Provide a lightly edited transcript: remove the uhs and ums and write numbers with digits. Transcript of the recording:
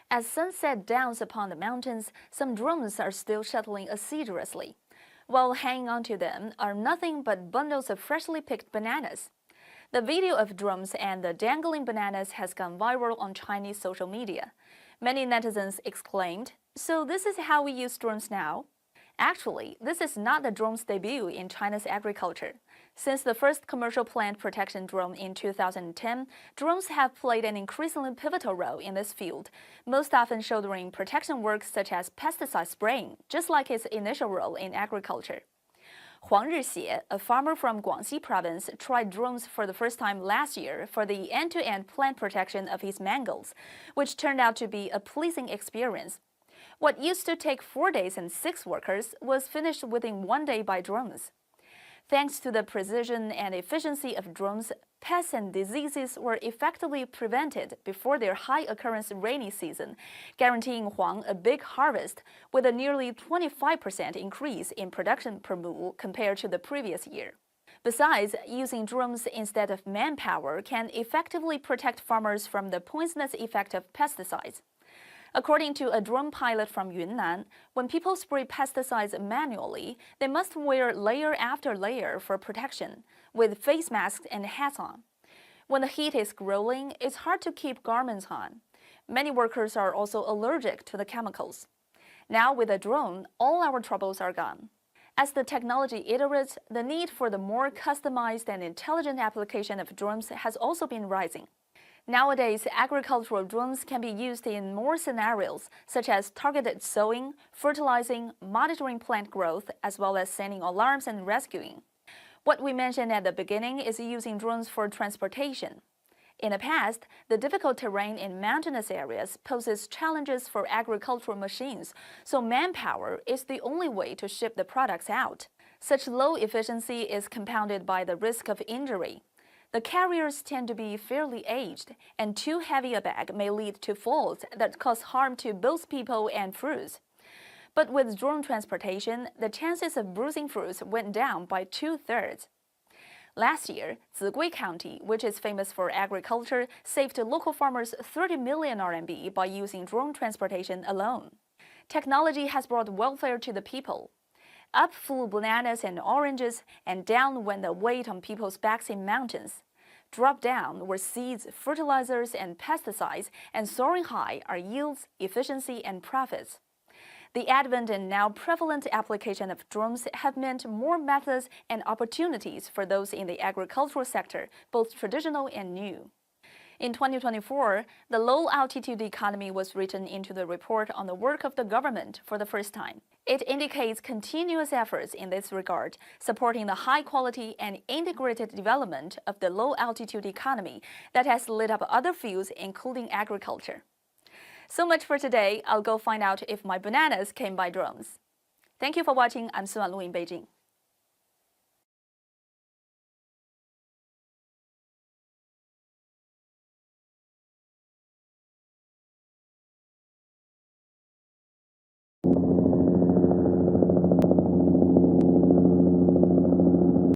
As sunset dawns upon the mountains, some drones are still shuttling assiduously. While hanging onto them are nothing but bundles of freshly picked bananas. The video of drones and the dangling bananas has gone viral on Chinese social media. Many netizens exclaimed, "So this is how we use drones now?" Actually, this is not the drone's debut in China's agriculture. Since the first commercial plant protection drone in 2010, drones have played an increasingly pivotal role in this field, most often shouldering protection work such as pesticide spraying, just like its initial role in agriculture. Huang Rixie, a farmer from Guangxi province, tried drones for the first time last year for the end-to-end plant protection of his mangoes, which turned out to be a pleasing experience. What used to take 4 days and 6 workers was finished within 1 day by drones. Thanks to the precision and efficiency of drones, pests and diseases were effectively prevented before their high-occurrence rainy season, guaranteeing Huang a big harvest with a nearly 25% increase in production per mu compared to the previous year. Besides, using drones instead of manpower can effectively protect farmers from the poisonous effect of pesticides. According to a drone pilot from Yunnan, when people spray pesticides manually, they must wear layer after layer for protection, with face masks and hats on. When the heat is growing, it's hard to keep garments on. Many workers are also allergic to the chemicals. Now with a drone, all our troubles are gone. As the technology iterates, the need for the more customized and intelligent application of drones has also been rising. Nowadays, agricultural drones can be used in more scenarios, such as targeted sowing, fertilizing, monitoring plant growth, as well as sending alarms and rescuing. What we mentioned at the beginning is using drones for transportation. In the past, the difficult terrain in mountainous areas poses challenges for agricultural machines, so manpower is the only way to ship the products out. Such low efficiency is compounded by the risk of injury. The carriers tend to be fairly aged, and too heavy a bag may lead to faults that cause harm to both people and fruits. But with drone transportation, the chances of bruising fruits went down by 2/3. Last year, Zigui County, which is famous for agriculture, saved local farmers 30 million RMB by using drone transportation alone. Technology has brought welfare to the people. Up flew bananas and oranges, and down went the weight on people's backs in mountains. Drop down were seeds, fertilizers, and pesticides, and soaring high are yields, efficiency, and profits. The advent and now prevalent application of drones have meant more methods and opportunities for those in the agricultural sector, both traditional and new. In 2024, the low-altitude economy was written into the report on the work of the government for the first time. It indicates continuous efforts in this regard, supporting the high-quality and integrated development of the low-altitude economy that has lit up other fields, including agriculture. So much for today. I'll go find out if my bananas came by drones. Thank you for watching. I'm Su Lu in Beijing.